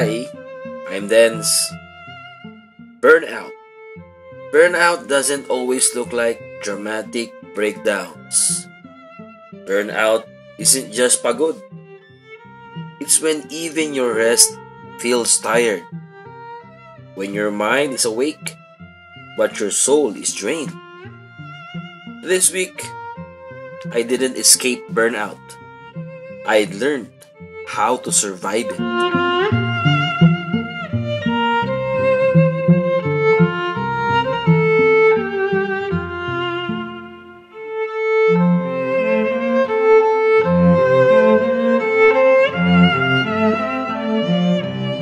Hi, I'm Dance. Burnout. Burnout doesn't always look like dramatic breakdowns. Burnout isn't just pagod. It's when even your rest feels tired. When your mind is awake, but your soul is drained. This week, I didn't escape burnout. I learned how to survive it.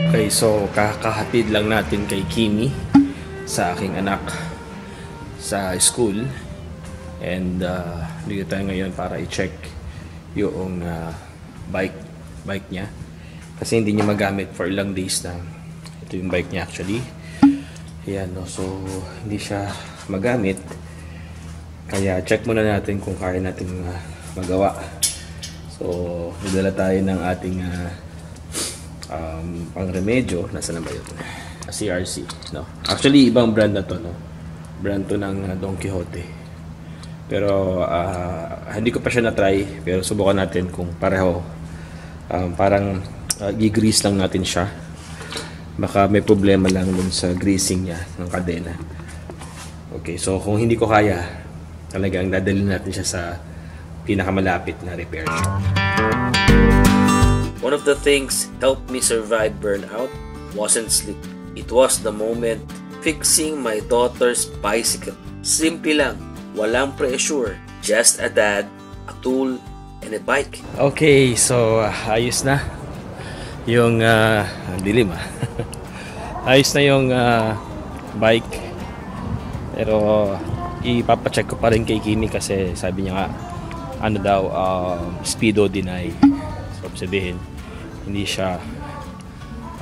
Okay, so kakahatid lang natin kay Kimi sa aking anak sa school. And dito tayo ngayon para i-check yung bike niya. Kasi hindi niya magamit for ilang days na. Ito yung bike niya actually. Ayan, no? So hindi siya magamit. Kaya check muna natin kung kaya natin magawa. So nagdala tayo ng ating pang-remedyo. Nasaan na ba yun? CRC, no? Actually, ibang brand na to, no? Brand to ng Don Quixote. Pero hindi ko pa siya na-try. Pero subukan natin kung pareho. Parang i-grease lang natin siya. Baka may problema lang dun sa greasing niya ng kadena. Okay, so kung hindi ko kaya, talagang dadalhin natin siya sa pinakamalapit na repair shop. One of the things helped me survive burnout wasn't sleep. It was the moment fixing my daughter's bicycle. Simple lang, walang pressure, just a dad, a tool, and a bike. Okay, so ayos na yung dilim ayos na yung bike. Pero ipapacheck ko pa rin kay Kimi kasi sabi niya nga ano daw, speedo deny. So sabihin, hindi siya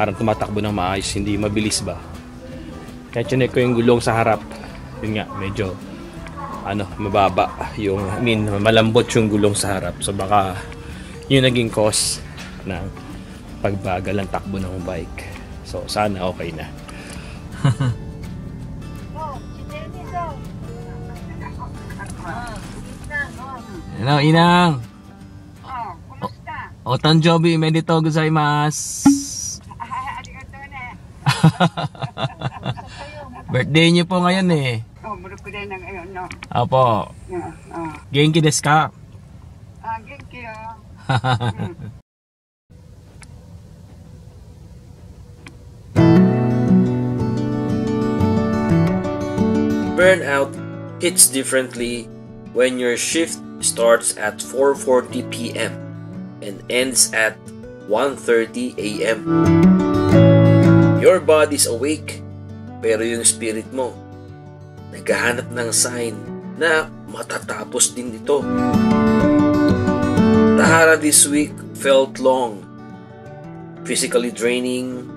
parang tumatakbo ng maayos, hindi mabilis ba. Kahit chinek ko yung gulong sa harap, yun nga, medyo mababa yung, malambot yung gulong sa harap. So baka yun naging cause ng pagbagal ng takbo ng bike. So sana okay na. Hello, Inang. O tanjobi medito gozaimasu. Birthday niyo po ngayon eh. Birthday na ngayon, no? Opo. Genki desu ka? Genki yo. Burnout hits differently when your shift starts at 4:40 p.m. and ends at 1:30 a.m. Your body's awake, pero yung spirit mo naghahanap ng sign na matatapos din dito. Tahara this week felt long, physically draining,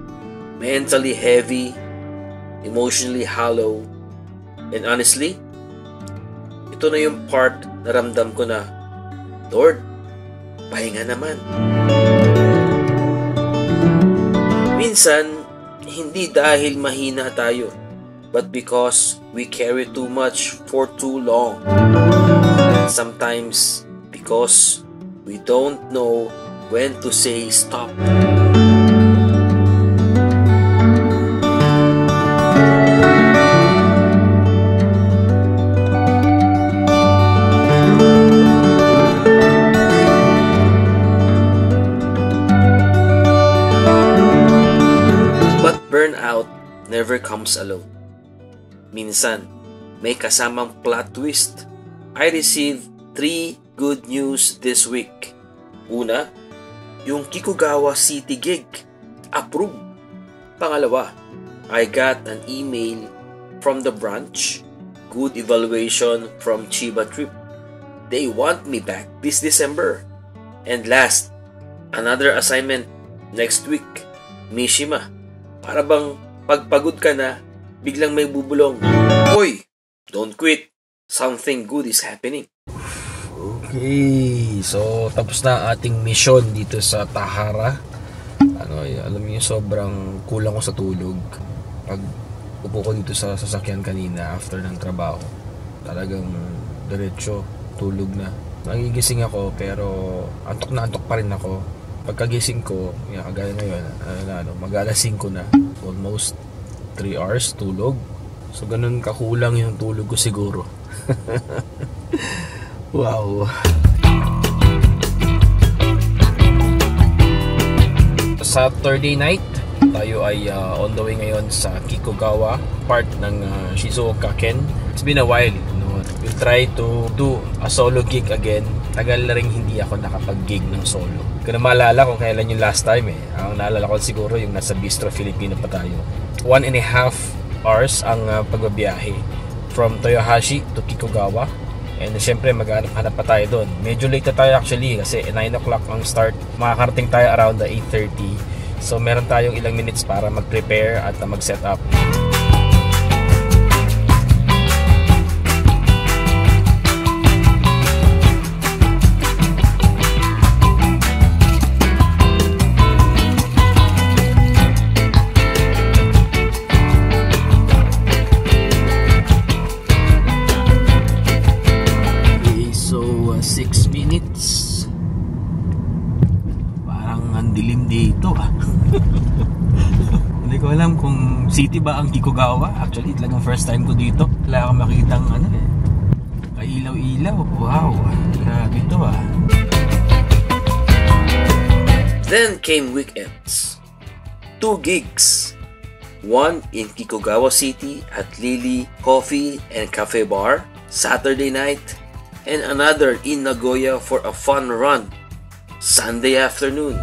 mentally heavy, emotionally hollow, and honestly, ito na yung part na ramdam ko na, Lord, pahinga naman. Minsan, hindi dahil mahina tayo, but because we carry too much for too long. Sometimes, because we don't know when to say stop. Burnout never comes alone. Minsan, may kasamang plot twist. I received 3 good news this week. Una, yung Kikugawa City gig. Approved. Pangalawa, I got an email from the branch. Good evaluation from Chiba Trip. They want me back this December. And last, another assignment next week. Mishima. Para bang pagpagod ka na, biglang may bubulong. Hoy, don't quit. Something good is happening. Okay, so tapos na ating mission dito sa Tahara. Alam niyo, sobrang kulang ko sa tulog. Pag upo ko dito sa sasakyan kanina after ng trabaho, talagang diretso tulog na. Nagigising ako pero antok na antok pa rin ako. Pagkagising ko, kagaya ngayon, mag-alas 5 na. Almost 3 hours tulog. So ganun kakulang yung tulog ko siguro. Wow. Saturday night, tayo ay on the way ngayon sa Kikugawa, part ng Shizuoka Ken. It's been a while, we'll try to do a solo gig again. Tagal na rin hindi ako nakapag-gig ng solo. Hindi ko na maalala kung kailan yung last time eh. Ang naalala ko siguro yung nasa Bistro Filipino pa tayo. 1.5 hours ang pagbabiyahe from Toyohashi to Kikugawa. And syempre maghanap-hanap pa tayo doon. Medyo late na tayo actually kasi 9 o'clock ang start. Makakarating tayo around the 8:30. So meron tayong ilang minutes para mag-prepare at mag-set up. Okay, so 6 minutes. Parang ang dilim dito Hindi ko alam kung city ba ang Kikugawa. Actually, talagang first time ko dito. Wala akong makitang kailaw-ilaw. Wow, grabe ito Then came weekends. 2 gigs. One in Kikugawa City at Lily Coffee and Cafe Bar, Saturday night. And another in Nagoya for a fun run, Sunday afternoon.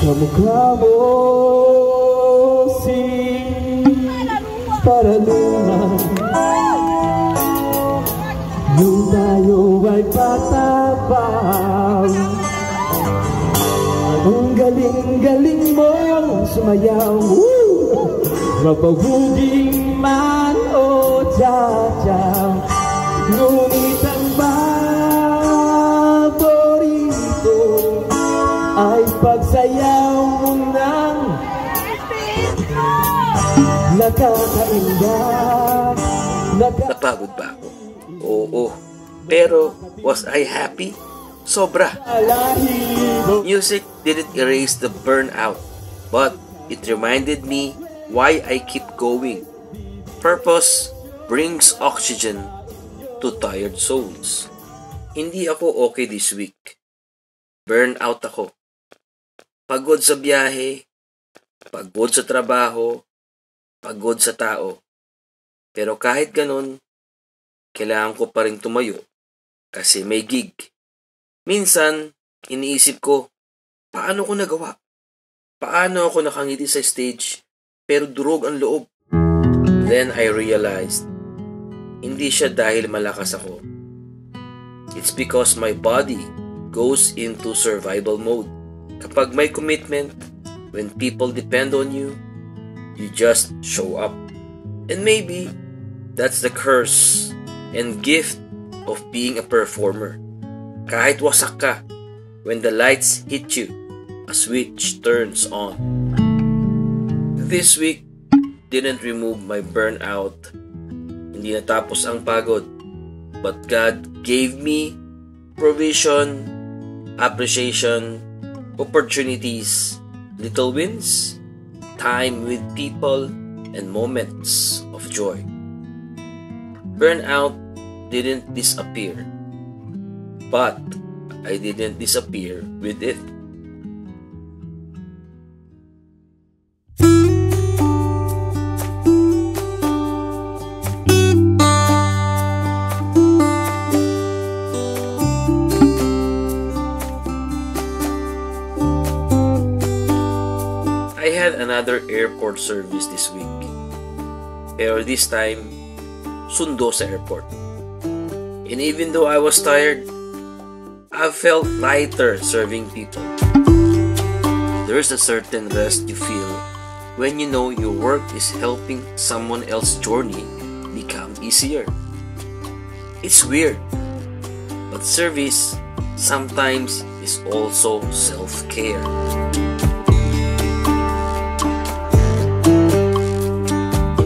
Kamukha mo si Paralunan, nung tayo ay patabang. Ang galing-galing mong sumayaw, mapahuging man o tsatsang. Ngunit ang paborito ay pagsayaw mo ng nakakainda. Napagod ba ako? Oo. Pero was I happy? Sobra. Music didn't erase the burnout, but it reminded me why I keep going. Purpose brings oxygen to tired souls. Hindi ako okay this week. Burnout ako. Pagod sa biyahe, pagod sa trabaho, pagod sa tao. Pero kahit ganun, kailangan ko pa rin tumayo kasi may gig. Minsan, iniisip ko, paano ko nagawa? Paano ako nakangiti sa stage pero durog ang loob? Then I realized, hindi siya dahil malakas ako. It's because my body goes into survival mode. Kapag may commitment, when people depend on you, you just show up. And maybe that's the curse and gift of being a performer. Kahit wasak ka, when the lights hit you, a switch turns on. This week didn't remove my burnout. Hindi natapos ang pagod. But God gave me provision, appreciation, opportunities, little wins, time with people, and moments of joy. Burnout didn't disappear, but I didn't disappear with it. I had another airport service this week. Pero this time, sundo sa airport. And even though I was tired, I felt lighter serving people. There's a certain rest you feel when you know your work is helping someone else's journey become easier. It's weird, but service sometimes is also self-care.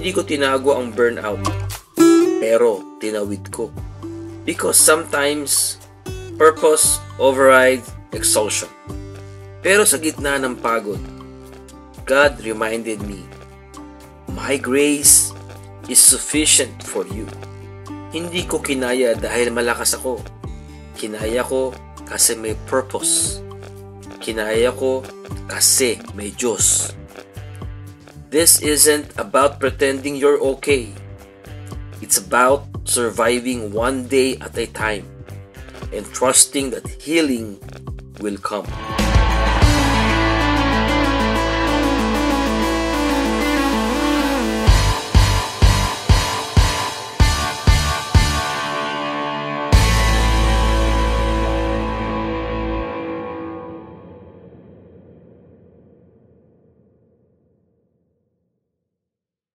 Hindi ko tinago ang burnout, pero tinawid ko. Because sometimes, purpose overrides exhaustion. Pero sa gitna ng pagod, God reminded me, my grace is sufficient for you. Hindi ko kinaya dahil malakas ako. Kinaya ko kasi may purpose. Kinaya ko kasi may Diyos. This isn't about pretending you're okay. It's about surviving one day at a time and trusting that healing will come.